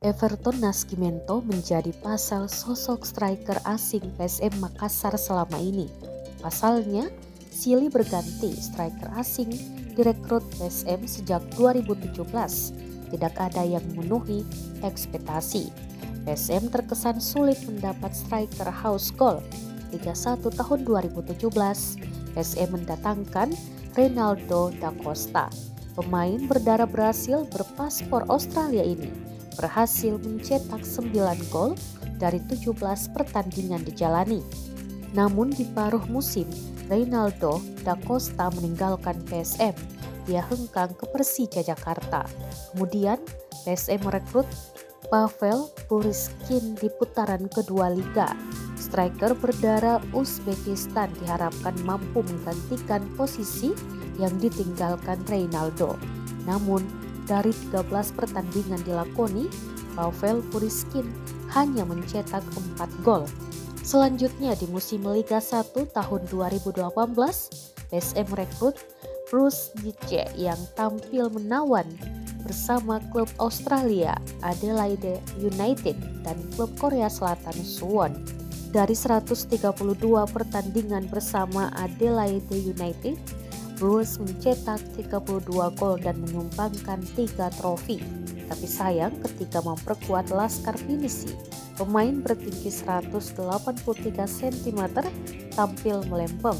Everton Nascimento menjadi pasal sosok striker asing PSM Makassar selama ini. Pasalnya, silih berganti striker asing direkrut PSM sejak 2017. Tidak ada yang memenuhi ekspektasi. PSM terkesan sulit mendapat striker house goal. Liga 1 tahun 2017, PSM mendatangkan Reinaldo da Costa. Pemain berdarah Brasil berpaspor Australia ini berhasil mencetak 9 gol dari 17 pertandingan dijalani. Namun di paruh musim, Reinaldo da Costa meninggalkan PSM. Dia hengkang ke Persija Jakarta. Kemudian PSM merekrut Pavel Puriskin di putaran kedua liga. Striker berdarah Uzbekistan diharapkan mampu menggantikan posisi yang ditinggalkan Reinaldo. Namun, dari 13 pertandingan dilakoni, Pavel Puriskin hanya mencetak 4 gol. Selanjutnya di musim Liga 1 tahun 2018, PSM merekrut Bruce Nietzsche yang tampil menawan bersama klub Australia Adelaide United dan klub Korea Selatan Suwon. Dari 132 pertandingan bersama Adelaide United, Bruce mencetak 32 gol dan menyumbangkan 3 trofi. Tapi sayang ketika memperkuat Laskar Pinisi, pemain bertinggi 183 cm tampil melempem.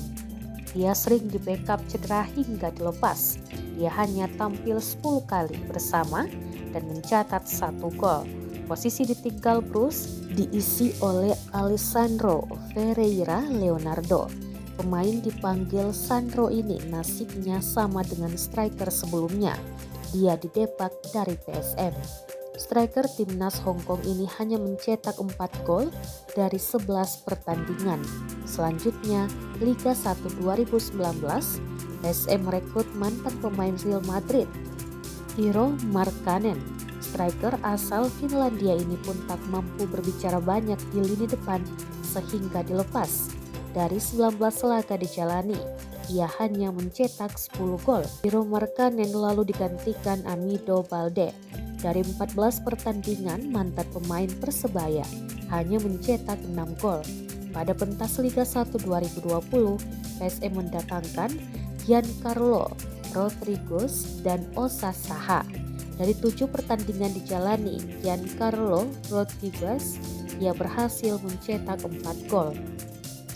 Dia sering di backup cedera hingga dilepas. Dia hanya tampil 10 kali bersama dan mencatat 1 gol. Posisi ditinggal Bruce diisi oleh Alessandro Ferreira Leonardo. Pemain dipanggil Sandro ini nasibnya sama dengan striker sebelumnya. Dia didepak dari PSM. Striker timnas Hongkong ini hanya mencetak 4 gol dari 11 pertandingan. Selanjutnya, Liga 1 2019, PSM merekrut mantan pemain Real Madrid, Iiro Markkanen. Striker asal Finlandia ini pun tak mampu berbicara banyak di lini depan sehingga dilepas. Dari 19 laga dijalani, ia hanya mencetak 10 gol. Iiro Markkanen lalu digantikan Amido Balde. Dari 14 pertandingan, mantan pemain Persebaya hanya mencetak 6 gol. Pada pentas Liga 1 2020, PSM mendatangkan Giancarlo Rodrigues dan Osa Saha. Dari 7 pertandingan dijalani, Giancarlo Rodrigues ia berhasil mencetak 4 gol.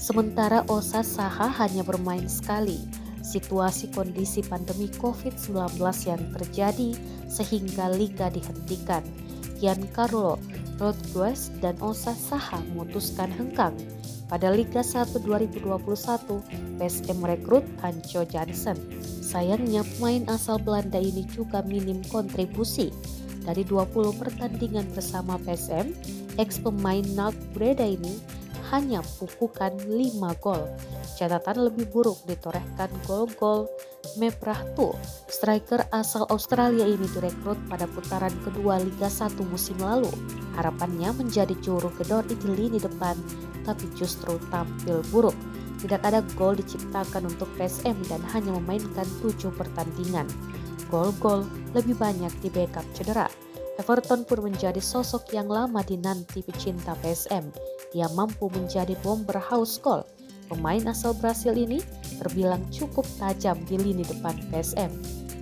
Sementara Osa Saha hanya bermain sekali. Situasi kondisi pandemi COVID-19 yang terjadi sehingga liga dihentikan. Giancarlo Rodrigues dan Osa Saha memutuskan hengkang. Pada Liga 1 2021, PSM merekrut Anco Jansen. Sayangnya pemain asal Belanda ini juga minim kontribusi. Dari 20 pertandingan bersama PSM, ex pemain NAC Breda ini hanya pukukan 5 gol. Catatan lebih buruk ditorehkan gol-gol Meprahtu. Striker asal Australia ini direkrut pada putaran kedua Liga 1 musim lalu. Harapannya menjadi juru gedor di lini depan, tapi justru tampil buruk. Tidak ada gol diciptakan untuk PSM dan hanya memainkan 7 pertandingan. Gol-gol lebih banyak di backup cedera. Everton pun menjadi sosok yang lama dinanti pecinta PSM. Dia mampu menjadi bomber house goal. Pemain asal Brasil ini terbilang cukup tajam di lini depan PSM.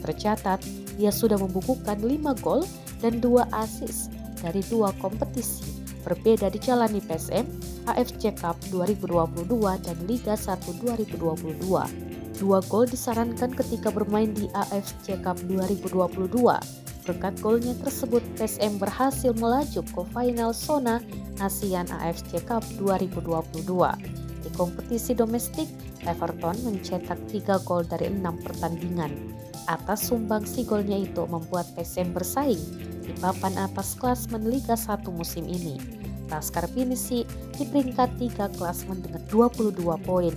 Tercatat, dia sudah membukukan 5 gol dan 2 assist dari 2 kompetisi berbeda dijalani PSM, AFC Cup 2022 dan Liga 1 2022. 2 gol disarankan ketika bermain di AFC Cup 2022. Berkat golnya tersebut, PSM berhasil melaju ke final zona ASEAN AFC Cup 2022. Di kompetisi domestik, Everton mencetak 3 gol dari 6 pertandingan. Atas sumbangsi golnya itu membuat PSM bersaing di papan atas klasmen Liga 1 musim ini. Laskar Pinisi di peringkat 3 klasmen dengan 22 poin.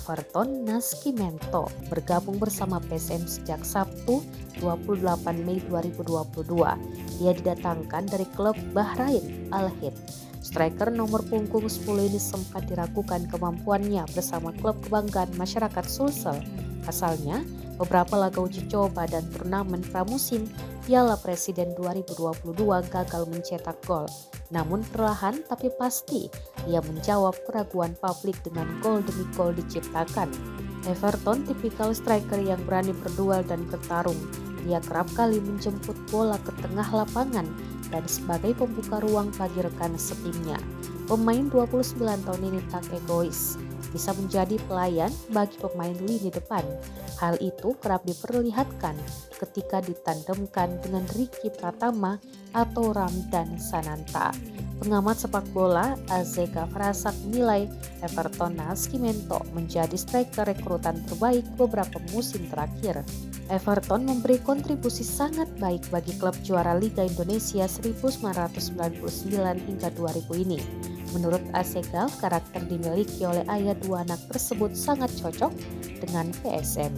Everton Nascimento bergabung bersama PSM sejak Sabtu 28 Mei 2022. Dia didatangkan dari klub Bahrain Al-Hid. Striker nomor punggung 10 ini sempat diragukan kemampuannya bersama klub kebanggaan masyarakat Sulsel. Pasalnya, Beberapa laga uji coba dan turnamen pramusim Piala Presiden 2022 gagal mencetak gol. Namun perlahan tapi pasti ia menjawab keraguan publik dengan gol demi gol diciptakan. Everton tipikal striker yang berani berduel dan bertarung. Ia kerap kali menjemput bola ke tengah lapangan dan sebagai pembuka ruang bagi rekan setimnya. Pemain 29 tahun ini tak egois, bisa menjadi pelayan bagi pemain lini depan. Hal itu kerap diperlihatkan ketika ditandemkan dengan Ricky Pratama atau Ramdan Sananta. Pengamat sepak bola Azeka Frasak menilai Everton Nascimento menjadi striker rekrutan terbaik beberapa musim terakhir. Everton memberi kontribusi sangat baik bagi klub juara Liga Indonesia 1999 hingga 2000 ini. Menurut Asegal, karakter dimiliki oleh ayah dua anak tersebut sangat cocok dengan PSM.